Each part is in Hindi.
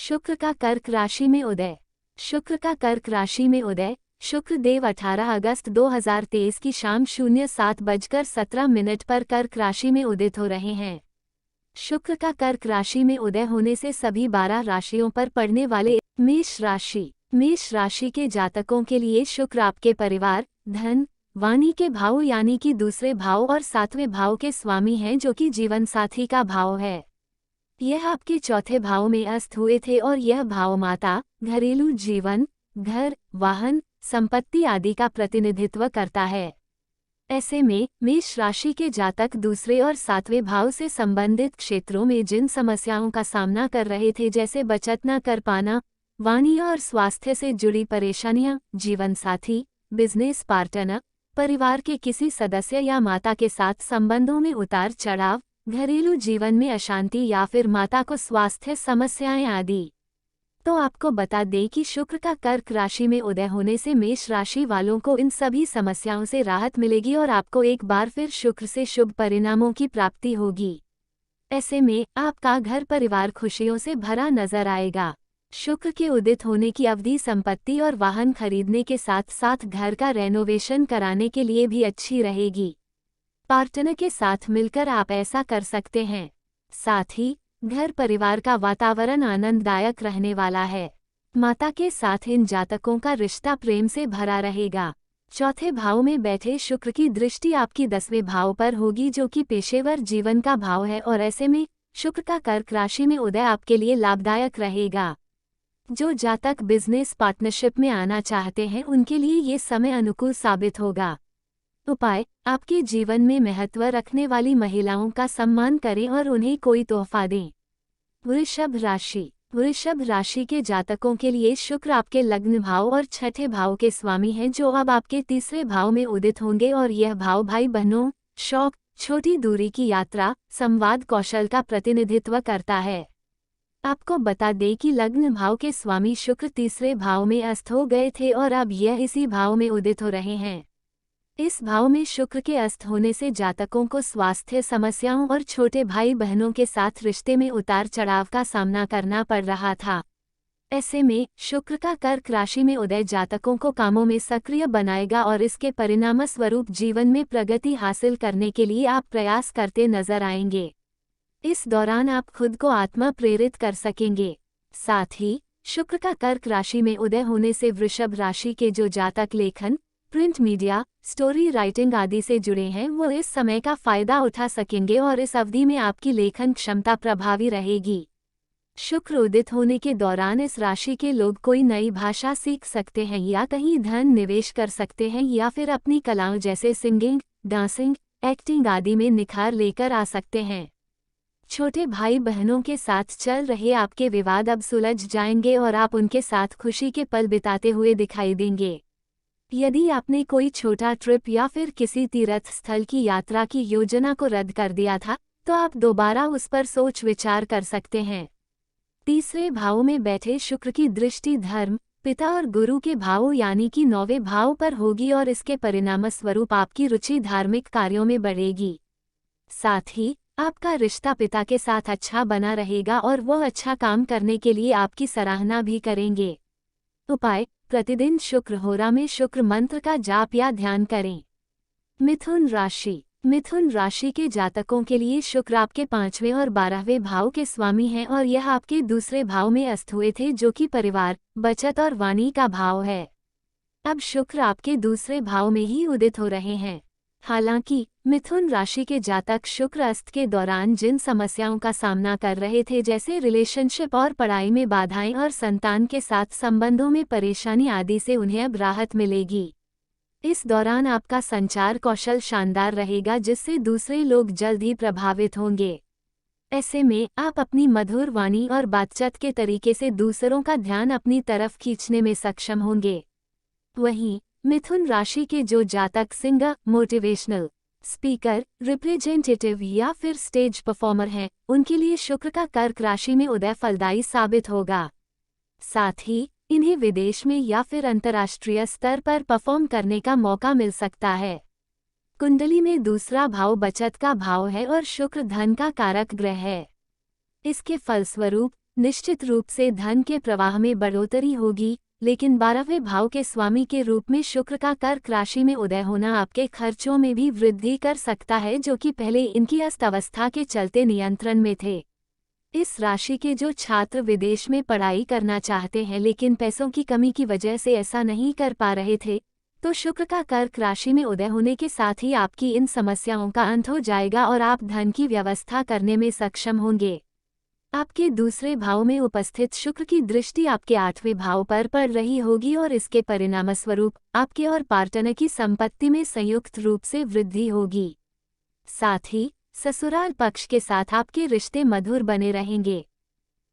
शुक्र का कर्क राशि में उदय। शुक्र का कर्क राशि में उदय। शुक्र देव 18 अगस्त 2023 की शाम 07:17 पर कर्क राशि में उदित हो रहे हैं। शुक्र का कर्क राशि में उदय होने से सभी 12 राशियों पर पड़ने वाले मेष राशि के जातकों के लिए शुक्र आपके परिवार, धन, वाणी के भाव यानी कि दूसरे भाव और 7वें भाव के स्वामी हैं, जो कि जीवन साथी का भाव है। यह आपके चौथे भाव में अस्त हुए थे और यह भाव माता, घरेलू जीवन, घर, वाहन, संपत्ति आदि का प्रतिनिधित्व करता है। ऐसे में मेष राशि के जातक दूसरे और 7वें भाव से संबंधित क्षेत्रों में जिन समस्याओं का सामना कर रहे थे, जैसे बचत न कर पाना, वाणी और स्वास्थ्य से जुड़ी परेशानियां, जीवन साथी, बिजनेस पार्टनर, परिवार के किसी सदस्य या माता के साथ संबंधों में उतार चढ़ाव, घरेलू जीवन में अशांति या फिर माता को स्वास्थ्य समस्याएं आदि। तो आपको बता दें कि शुक्र का कर्क राशि में उदय होने से मेष राशि वालों को इन सभी समस्याओं से राहत मिलेगी और आपको एक बार फिर शुक्र से शुभ परिणामों की प्राप्ति होगी। ऐसे में आपका घर परिवार खुशियों से भरा नजर आएगा। शुक्र के उदित होने की अवधि संपत्ति और वाहन खरीदने के साथ साथ घर का रेनोवेशन कराने के लिए भी अच्छी रहेगी। पार्टनर के साथ मिलकर आप ऐसा कर सकते हैं। साथ ही घर परिवार का वातावरण आनंददायक रहने वाला है। माता के साथ इन जातकों का रिश्ता प्रेम से भरा रहेगा। चौथे भाव में बैठे शुक्र की दृष्टि आपकी 10वें भाव पर होगी, जो कि पेशेवर जीवन का भाव है, और ऐसे में शुक्र का कर्क राशि में उदय आपके लिए लाभदायक रहेगा। जो जातक बिजनेस पार्टनरशिप में आना चाहते हैं, उनके लिए ये समय अनुकूल साबित होगा। उपाय: आपके जीवन में महत्व रखने वाली महिलाओं का सम्मान करें और उन्हें कोई तोहफा दें। वृषभ राशि के जातकों के लिए शुक्र आपके लग्न भाव और छठे भाव के स्वामी हैं, जो अब आपके तीसरे भाव में उदित होंगे, और यह भाव भाई बहनों, शौक, छोटी दूरी की यात्रा, संवाद कौशल का प्रतिनिधित्व करता है। आपको बता दें कि लग्न भाव के स्वामी शुक्र तीसरे भाव में अस्त हो गए थे और अब यह इसी भाव में उदित हो रहे हैं। इस भाव में शुक्र के अस्त होने से जातकों को स्वास्थ्य समस्याओं और छोटे भाई बहनों के साथ रिश्ते में उतार चढ़ाव का सामना करना पड़ रहा था। ऐसे में शुक्र का कर्क राशि में उदय जातकों को कामों में सक्रिय बनाएगा और इसके परिणामस्वरूप जीवन में प्रगति हासिल करने के लिए आप प्रयास करते नजर आएंगे। इस दौरान आप खुद को आत्मा प्रेरित कर सकेंगे। साथ ही शुक्र का कर्क राशि में उदय होने से वृषभ राशि के जो जातक लेखन, प्रिंट मीडिया, स्टोरी राइटिंग आदि से जुड़े हैं, वो इस समय का फायदा उठा सकेंगे और इस अवधि में आपकी लेखन क्षमता प्रभावी रहेगी। शुक्र उदित होने के दौरान इस राशि के लोग कोई नई भाषा सीख सकते हैं या कहीं धन निवेश कर सकते हैं या फिर अपनी कलाओं जैसे सिंगिंग, डांसिंग, एक्टिंग आदि में निखार लेकर आ सकते हैं। छोटे भाई बहनों के साथ चल रहे आपके विवाद अब सुलझ जाएंगे और आप उनके साथ खुशी के पल बिताते हुए दिखाई देंगे। यदि आपने कोई छोटा ट्रिप या फिर किसी तीर्थ स्थल की यात्रा की योजना को रद्द कर दिया था, तो आप दोबारा उस पर सोच विचार कर सकते हैं। तीसरे भाव में बैठे शुक्र की दृष्टि धर्म, पिता और गुरु के भाव यानी कि 9वें भाव पर होगी और इसके परिणामस्वरूप आपकी रुचि धार्मिक कार्यों में बढ़ेगी। साथ ही आपका रिश्ता पिता के साथ अच्छा बना रहेगा और वह अच्छा काम करने के लिए आपकी सराहना भी करेंगे। उपाय: प्रतिदिन शुक्र होरा में शुक्र मंत्र का जाप या ध्यान करें। मिथुन राशि के जातकों के लिए शुक्र आपके 5वें और 12वें भाव के स्वामी हैं और यह आपके दूसरे भाव में अस्त हुए थे, जो कि परिवार, बचत और वाणी का भाव है। अब शुक्र आपके दूसरे भाव में ही उदित हो रहे हैं। हालांकि मिथुन राशि के जातक शुक्र अस्त के दौरान जिन समस्याओं का सामना कर रहे थे, जैसे रिलेशनशिप और पढ़ाई में बाधाएं और संतान के साथ संबंधों में परेशानी आदि से उन्हें अब राहत मिलेगी। इस दौरान आपका संचार कौशल शानदार रहेगा, जिससे दूसरे लोग जल्द ही प्रभावित होंगे। ऐसे में आप अपनी मधुर वाणी और बातचीत के तरीके से दूसरों का ध्यान अपनी तरफ खींचने में सक्षम होंगे। वहीं मिथुन राशि के जो जातक सिंगर, मोटिवेशनल स्पीकर, रिप्रेजेंटेटिव या फिर स्टेज परफॉर्मर हैं, उनके लिए शुक्र का कर्क राशि में उदय फलदायी साबित होगा। साथ ही इन्हें विदेश में या फिर अंतर्राष्ट्रीय स्तर पर परफॉर्म करने का मौका मिल सकता है। कुंडली में दूसरा भाव बचत का भाव है और शुक्र धन का कारक ग्रह है। इसके फलस्वरूप निश्चित रूप से धन के प्रवाह में बढ़ोतरी होगी, लेकिन 12वें भाव के स्वामी के रूप में शुक्र का कर्क राशि में उदय होना आपके खर्चों में भी वृद्धि कर सकता है, जो कि पहले इनकी अस्त अवस्था के चलते नियंत्रण में थे। इस राशि के जो छात्र विदेश में पढ़ाई करना चाहते हैं लेकिन पैसों की कमी की वजह से ऐसा नहीं कर पा रहे थे, तो शुक्र का कर्क राशि में उदय होने के साथ ही आपकी इन समस्याओं का अंत हो जाएगा और आप धन की व्यवस्था करने में सक्षम होंगे। आपके दूसरे भाव में उपस्थित शुक्र की दृष्टि आपके 8वें भाव पर पड़ रही होगी और इसके परिणामस्वरूप आपके और पार्टनर की संपत्ति में संयुक्त रूप से वृद्धि होगी। साथ ही ससुराल पक्ष के साथ आपके रिश्ते मधुर बने रहेंगे।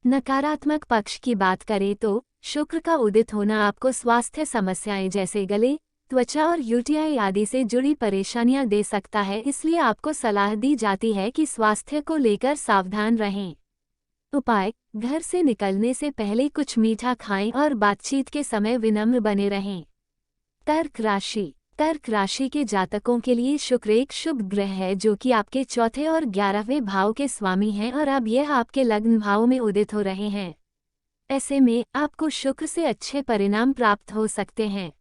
नकारात्मक पक्ष की बात करें तो शुक्र का उदित होना आपको स्वास्थ्य समस्याएं जैसे गले, त्वचा और यूटीआई आदि से जुड़ी परेशानियां दे सकता है, इसलिए आपको सलाह दी जाती है कि स्वास्थ्य को लेकर सावधान रहें। उपाय: घर से निकलने से पहले कुछ मीठा खाएं और बातचीत के समय विनम्र बने रहें। कर्क राशि के जातकों के लिए शुक्र एक शुभ ग्रह है जो कि आपके चौथे और 11वें भाव के स्वामी हैं और अब यह आपके लग्न भाव में उदित हो रहे हैं। ऐसे में आपको शुक्र से अच्छे परिणाम प्राप्त हो सकते हैं।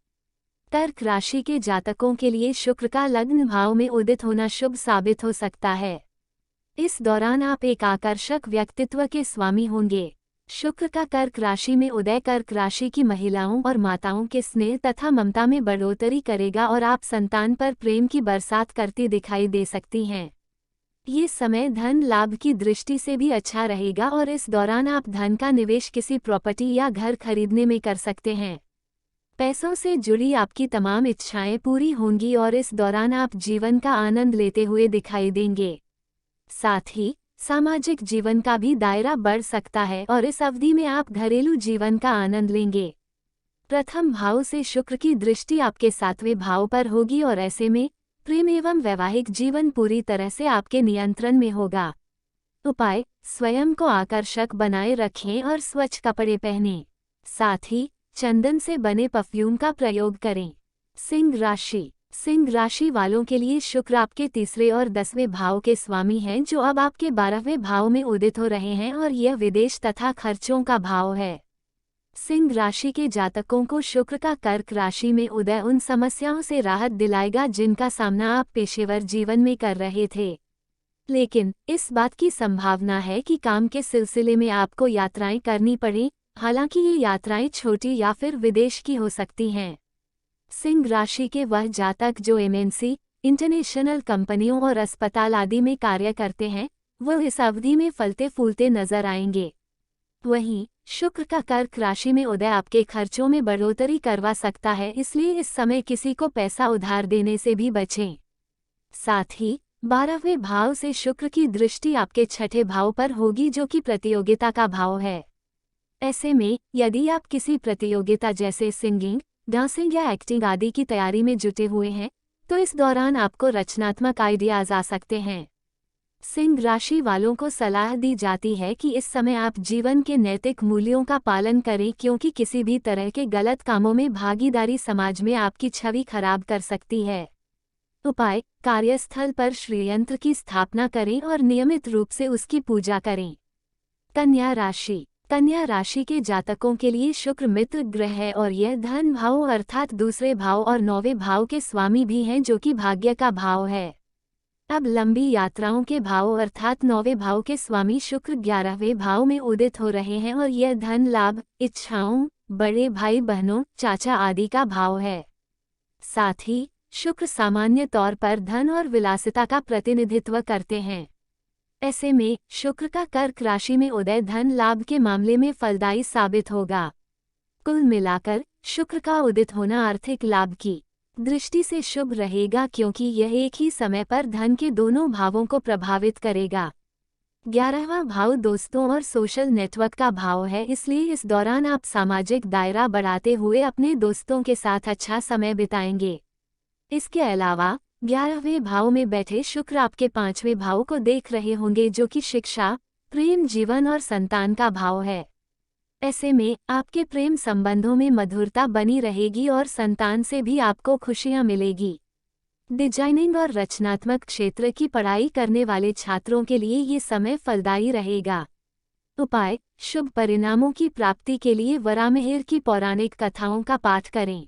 कर्क राशि के जातकों के लिए शुक्र का लग्न भाव में उदित होना शुभ साबित हो सकता है। इस दौरान आप एक आकर्षक व्यक्तित्व के स्वामी होंगे। शुक्र का कर्क राशि में उदय कर्क राशि की महिलाओं और माताओं के स्नेह तथा ममता में बढ़ोतरी करेगा और आप संतान पर प्रेम की बरसात करती दिखाई दे सकती हैं। ये समय धन लाभ की दृष्टि से भी अच्छा रहेगा और इस दौरान आप धन का निवेश किसी प्रॉपर्टी या घर खरीदने में कर सकते हैं। पैसों से जुड़ी आपकी तमाम इच्छाएं पूरी होंगी और इस दौरान आप जीवन का आनंद लेते हुए दिखाई देंगे। साथ ही सामाजिक जीवन का भी दायरा बढ़ सकता है और इस अवधि में आप घरेलू जीवन का आनंद लेंगे। प्रथम भाव से शुक्र की दृष्टि आपके 7वें भाव पर होगी और ऐसे में प्रेम एवं वैवाहिक जीवन पूरी तरह से आपके नियंत्रण में होगा। उपाय: स्वयं को आकर्षक बनाए रखें और स्वच्छ कपड़े पहनें। साथ ही चंदन से बने परफ्यूम का प्रयोग करें। सिंह राशि वालों के लिए शुक्र आपके 3रे और 10वें भाव के स्वामी हैं जो अब आपके 12वें भाव में उदित हो रहे हैं और यह विदेश तथा खर्चों का भाव है। सिंह राशि के जातकों को शुक्र का कर्क राशि में उदय उन समस्याओं से राहत दिलाएगा जिनका सामना आप पेशेवर जीवन में कर रहे थे, लेकिन इस बात की संभावना है कि काम के सिलसिले में आपको यात्राएं करनी पड़ें, हालांकि ये यात्राएं छोटी या फिर विदेश की हो सकती हैं। सिंह राशि के वह जातक जो एमएनसी, इंटरनेशनल कंपनियों और अस्पताल आदि में कार्य करते हैं, वह इस अवधि में फलते फूलते नजर आएंगे। वहीं शुक्र का कर्क राशि में उदय आपके खर्चों में बढ़ोतरी करवा सकता है, इसलिए इस समय किसी को पैसा उधार देने से भी बचें। साथ ही 12वें भाव से शुक्र की दृष्टि आपके 6ठे भाव पर होगी जो कि प्रतियोगिता का भाव है। ऐसे में यदि आप किसी प्रतियोगिता जैसे सिंगिंग, डांसिंग या एक्टिंग आदि की तैयारी में जुटे हुए हैं, तो इस दौरान आपको रचनात्मक आइडियाज आ सकते हैं। सिंह राशि वालों को सलाह दी जाती है कि इस समय आप जीवन के नैतिक मूल्यों का पालन करें, क्योंकि किसी भी तरह के गलत कामों में भागीदारी समाज में आपकी छवि खराब कर सकती है। उपाय: कार्यस्थल पर श्रीयंत्र की स्थापना करें और नियमित रूप से उसकी पूजा करें। कन्या राशि के जातकों के लिए शुक्र मित्र ग्रह है और यह धन भाव अर्थात दूसरे भाव और 9वें भाव के स्वामी भी हैं जो कि भाग्य का भाव है। अब लंबी यात्राओं के भाव अर्थात 9वें भाव के स्वामी शुक्र 11वें भाव में उदित हो रहे हैं और यह धन लाभ, इच्छाओं, बड़े भाई बहनों, चाचा आदि का भाव है। साथ ही शुक्र सामान्य तौर पर धन और विलासिता का प्रतिनिधित्व करते हैं। ऐसे में शुक्र का कर्क राशि में उदय धन लाभ के मामले में फलदायी साबित होगा। कुल मिलाकर शुक्र का उदित होना आर्थिक लाभ की दृष्टि से शुभ रहेगा, क्योंकि यह एक ही समय पर धन के दोनों भावों को प्रभावित करेगा। 11वां भाव दोस्तों और सोशल नेटवर्क का भाव है, इसलिए इस दौरान आप सामाजिक दायरा बढ़ाते हुए अपने दोस्तों के साथ अच्छा समय बिताएंगे। इसके अलावा 11वें भाव में बैठे शुक्र आपके 5वें भाव को देख रहे होंगे जो कि शिक्षा, प्रेम जीवन और संतान का भाव है। ऐसे में आपके प्रेम संबंधों में मधुरता बनी रहेगी और संतान से भी आपको खुशियां मिलेगी। डिजाइनिंग और रचनात्मक क्षेत्र की पढ़ाई करने वाले छात्रों के लिए ये समय फलदायी रहेगा। उपाय, शुभ परिणामों की प्राप्ति के लिए वरामिहिर की पौराणिक कथाओं का पाठ करें।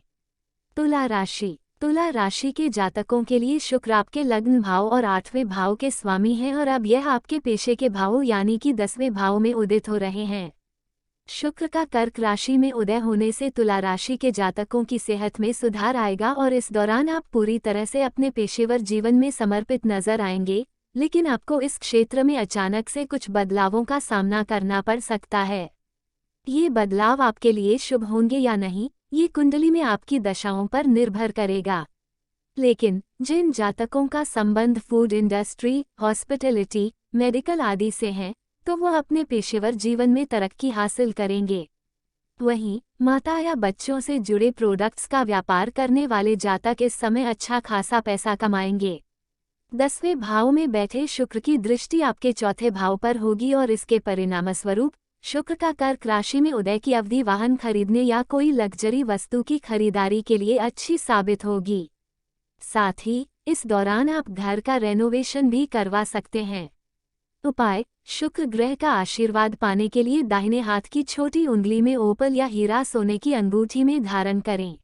तुला राशि। तुला राशि के जातकों के लिए शुक्र आपके लग्न भाव और 8वें भाव के स्वामी हैं और अब यह आपके पेशे के भाव यानी कि 10वें भाव में उदित हो रहे हैं। शुक्र का कर्क राशि में उदय होने से तुला राशि के जातकों की सेहत में सुधार आएगा और इस दौरान आप पूरी तरह से अपने पेशेवर जीवन में समर्पित नजर आएंगे, लेकिन आपको इस क्षेत्र में अचानक से कुछ बदलावों का सामना करना पड़ सकता है। ये बदलाव आपके लिए शुभ होंगे या नहीं, ये कुंडली में आपकी दशाओं पर निर्भर करेगा। लेकिन जिन जातकों का संबंध फूड इंडस्ट्री, हॉस्पिटैलिटी, मेडिकल आदि से है, तो वो अपने पेशेवर जीवन में तरक्की हासिल करेंगे। वहीं माता या बच्चों से जुड़े प्रोडक्ट्स का व्यापार करने वाले जातक इस समय अच्छा खासा पैसा कमाएंगे। 10वें भाव में बैठे शुक्र की दृष्टि आपके चौथे भाव पर होगी और इसके परिणामस्वरूप शुक्र का कर्क राशि में उदय की अवधि वाहन खरीदने या कोई लग्जरी वस्तु की खरीदारी के लिए अच्छी साबित होगी। साथ ही इस दौरान आप घर का रेनोवेशन भी करवा सकते हैं। उपाय, शुक्र ग्रह का आशीर्वाद पाने के लिए दाहिने हाथ की छोटी उंगली में ओपल या हीरा सोने की अंगूठी में धारण करें।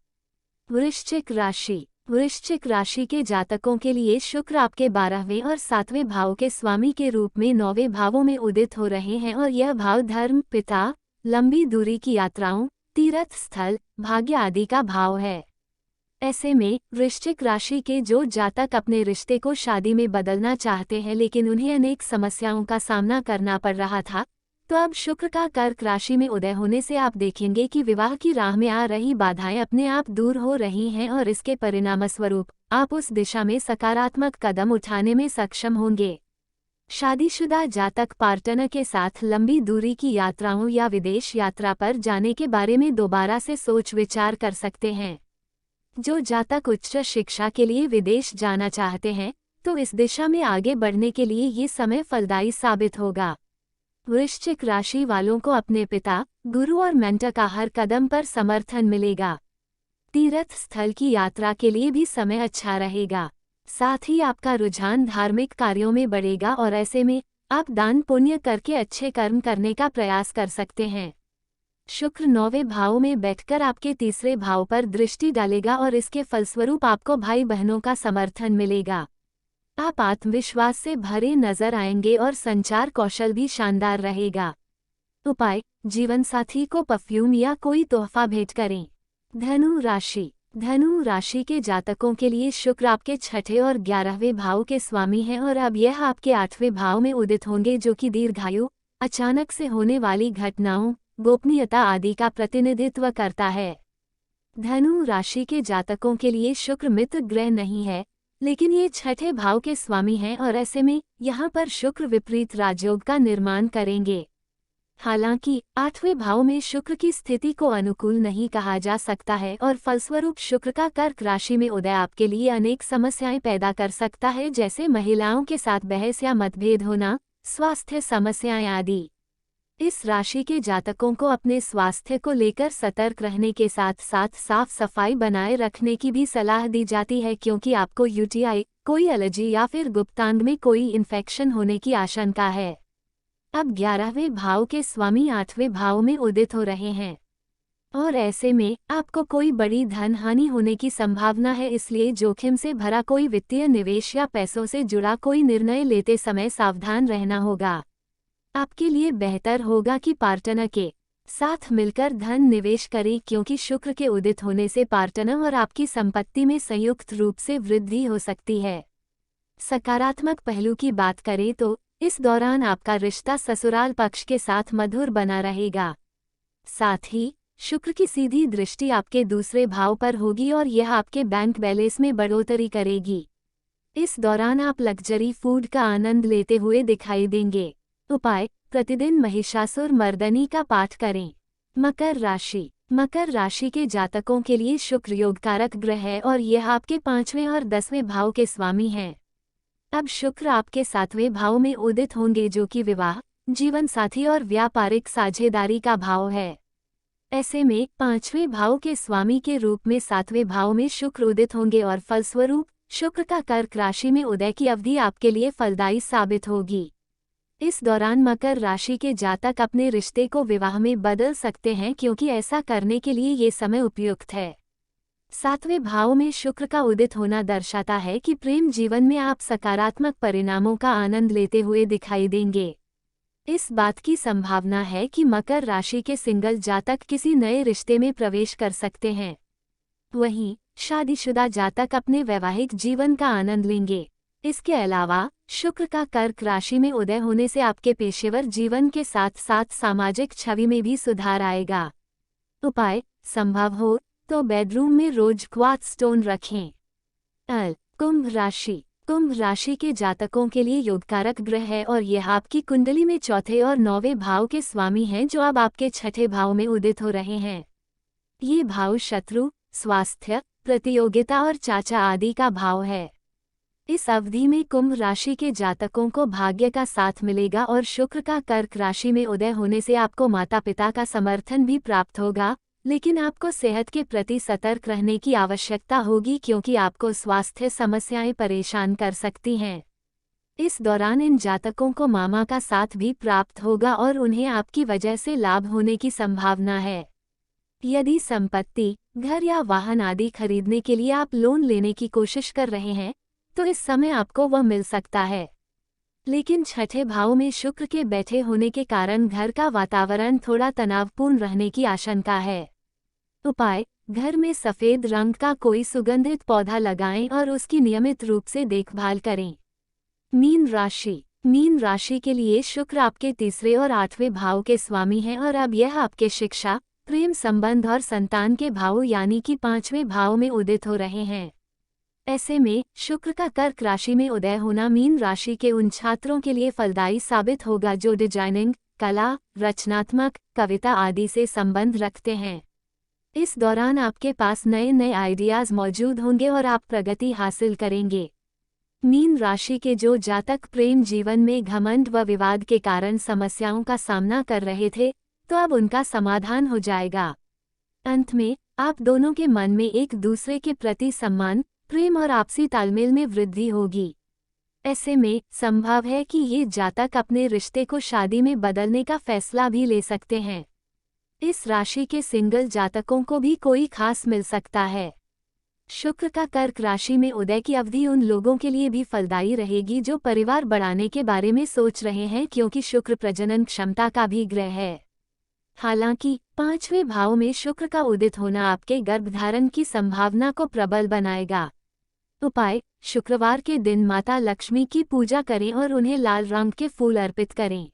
वृश्चिक राशि। वृश्चिक राशि के जातकों के लिए शुक्र आपके 12वें और 7वें भाव के स्वामी के रूप में 9वें भावों में उदित हो रहे हैं और यह भाव धर्म, पिता, लंबी दूरी की यात्राओं, तीर्थ स्थल, भाग्य आदि का भाव है। ऐसे में वृश्चिक राशि के जो जातक अपने रिश्ते को शादी में बदलना चाहते हैं लेकिन उन्हें अनेक समस्याओं का सामना करना पड़ रहा था, तो अब शुक्र का कर्क राशि में उदय होने से आप देखेंगे कि विवाह की राह में आ रही बाधाएं अपने आप दूर हो रही हैं और इसके परिणामस्वरूप आप उस दिशा में सकारात्मक कदम उठाने में सक्षम होंगे। शादीशुदा जातक पार्टनर के साथ लंबी दूरी की यात्राओं या विदेश यात्रा पर जाने के बारे में दोबारा से सोच विचार कर सकते हैं। जो जातक उच्च शिक्षा के लिए विदेश जाना चाहते हैं, तो इस दिशा में आगे बढ़ने के लिए ये समय फलदायी साबित होगा। वृश्चिक राशि वालों को अपने पिता, गुरु और मेंटर का हर कदम पर समर्थन मिलेगा। तीर्थ स्थल की यात्रा के लिए भी समय अच्छा रहेगा। साथ ही आपका रुझान धार्मिक कार्यों में बढ़ेगा और ऐसे में आप दान पुण्य करके अच्छे कर्म करने का प्रयास कर सकते हैं। शुक्र 9वें भाव में बैठकर आपके तीसरे भाव पर दृष्टि डालेगा और इसके फलस्वरूप आपको भाई बहनों का समर्थन मिलेगा। आप आत्मविश्वास से भरे नजर आएंगे और संचार कौशल भी शानदार रहेगा। उपाय, जीवन साथी को परफ्यूम या कोई तोहफा भेंट करें। धनु राशि। धनु राशि के जातकों के लिए शुक्र आपके 6ठे और 11वें भाव के स्वामी हैं और अब यह आपके 8वें भाव में उदित होंगे, जो कि दीर्घायु, अचानक से होने वाली घटनाओं, गोपनीयता आदि का प्रतिनिधित्व करता है। धनु राशि के जातकों के लिए शुक्र मित्र ग्रह नहीं है, लेकिन ये 6ठे भाव के स्वामी हैं और ऐसे में यहाँ पर शुक्र विपरीत राजयोग का निर्माण करेंगे। हालांकि 8वें भाव में शुक्र की स्थिति को अनुकूल नहीं कहा जा सकता है और फलस्वरूप शुक्र का कर्क राशि में उदय आपके लिए अनेक समस्याएं पैदा कर सकता है, जैसे महिलाओं के साथ बहस या मतभेद होना, स्वास्थ्य समस्याएं आदि। इस राशि के जातकों को अपने स्वास्थ्य को लेकर सतर्क रहने के साथ साथ साफ सफाई बनाए रखने की भी सलाह दी जाती है, क्योंकि आपको यूटीआई, कोई एलर्जी या फिर गुप्तांग में कोई इन्फेक्शन होने की आशंका है। अब 11वें भाव के स्वामी 8वें भाव में उदित हो रहे हैं और ऐसे में आपको कोई बड़ी धन हानि होने की संभावना है, इसलिए जोखिम से भरा कोई वित्तीय निवेश या पैसों से जुड़ा कोई निर्णय लेते समय सावधान रहना होगा। आपके लिए बेहतर होगा कि पार्टनर के साथ मिलकर धन निवेश करें, क्योंकि शुक्र के उदित होने से पार्टनर और आपकी संपत्ति में संयुक्त रूप से वृद्धि हो सकती है। सकारात्मक पहलू की बात करें तो इस दौरान आपका रिश्ता ससुराल पक्ष के साथ मधुर बना रहेगा। साथ ही शुक्र की सीधी दृष्टि आपके दूसरे भाव पर होगी और यह आपके बैंक बैलेंस में बढ़ोतरी करेगी। इस दौरान आप लग्जरी फूड का आनंद लेते हुए दिखाई देंगे। उपाय, प्रतिदिन महिषासुर मर्दनी का पाठ करें। मकर राशि। मकर राशि के जातकों के लिए शुक्र योगकारक ग्रह है और यह आपके 5वें और 10वें भाव के स्वामी हैं। अब शुक्र आपके 7वें भाव में उदित होंगे, जो कि विवाह, जीवन साथी और व्यापारिक साझेदारी का भाव है। ऐसे में 5वें भाव के स्वामी के रूप में 7वें भाव में शुक्र उदित होंगे और फलस्वरूप शुक्र का कर्क राशि में उदय की अवधि आपके लिए फलदायी साबित होगी। इस दौरान मकर राशि के जातक अपने रिश्ते को विवाह में बदल सकते हैं क्योंकि ऐसा करने के लिए ये समय उपयुक्त है। 7वें भाव में शुक्र का उदित होना दर्शाता है कि प्रेम जीवन में आप सकारात्मक परिणामों का आनंद लेते हुए दिखाई देंगे। इस बात की संभावना है कि मकर राशि के सिंगल जातक किसी नए रिश्ते में प्रवेश कर सकते हैं। वहीं शादीशुदा जातक अपने वैवाहिक जीवन का आनंद लेंगे। इसके अलावा शुक्र का कर्क राशि में उदय होने से आपके पेशेवर जीवन के साथ साथ सामाजिक छवि में भी सुधार आएगा। उपाय: संभव हो तो बेडरूम में रोज क्वार्ट्ज स्टोन रखें। कुंभ राशि। कुंभ राशि के जातकों के लिए योगकारक ग्रह है और यह आपकी कुंडली में चौथे और 9वें भाव के स्वामी हैं जो अब आपके छठे भाव में उदित हो रहे हैं। ये भाव शत्रु, स्वास्थ्य, प्रतियोगिता और चाचा आदि का भाव है। इस अवधि में कुंभ राशि के जातकों को भाग्य का साथ मिलेगा और शुक्र का कर्क राशि में उदय होने से आपको माता पिता का समर्थन भी प्राप्त होगा, लेकिन आपको सेहत के प्रति सतर्क रहने की आवश्यकता होगी क्योंकि आपको स्वास्थ्य समस्याएं परेशान कर सकती हैं। इस दौरान इन जातकों को मामा का साथ भी प्राप्त होगा और उन्हें आपकी वजह से लाभ होने की संभावना है। यदि संपत्ति, घर या वाहन आदि खरीदने के लिए आप लोन लेने की कोशिश कर रहे हैं तो इस समय आपको वह मिल सकता है, लेकिन छठे भाव में शुक्र के बैठे होने के कारण घर का वातावरण थोड़ा तनावपूर्ण रहने की आशंका है। उपाय: घर में सफेद रंग का कोई सुगंधित पौधा लगाएं और उसकी नियमित रूप से देखभाल करें। मीन राशि। मीन राशि के लिए शुक्र आपके तीसरे और 8वें भाव के स्वामी हैं और अब यह आपके शिक्षा, प्रेम संबंध और संतान के भाव यानी कि 5वें भाव में उदित हो रहे हैं। ऐसे में शुक्र का कर्क राशि में उदय होना मीन राशि के उन छात्रों के लिए फलदायी साबित होगा जो डिजाइनिंग, कला, रचनात्मक, कविता आदि से संबंध रखते हैं। इस दौरान आपके पास नए नए आइडियाज मौजूद होंगे और आप प्रगति हासिल करेंगे। मीन राशि के जो जातक प्रेम जीवन में घमंड व विवाद के कारण समस्याओं का सामना कर रहे थे तो अब उनका समाधान हो जाएगा। अंत में आप दोनों के मन में एक दूसरे के प्रति सम्मान, प्रेम और आपसी तालमेल में वृद्धि होगी। ऐसे में संभव है कि ये जातक अपने रिश्ते को शादी में बदलने का फैसला भी ले सकते हैं। इस राशि के सिंगल जातकों को भी कोई खास मिल सकता है। शुक्र का कर्क राशि में उदय की अवधि उन लोगों के लिए भी फलदायी रहेगी जो परिवार बढ़ाने के बारे में सोच रहे हैं क्योंकि शुक्र प्रजनन क्षमता का भी ग्रह है। हालांकि 5वें भाव में शुक्र का उदित होना आपके गर्भधारण की संभावना को प्रबल बनाएगा। उपाय: शुक्रवार के दिन माता लक्ष्मी की पूजा करें और उन्हें लाल रंग के फूल अर्पित करें।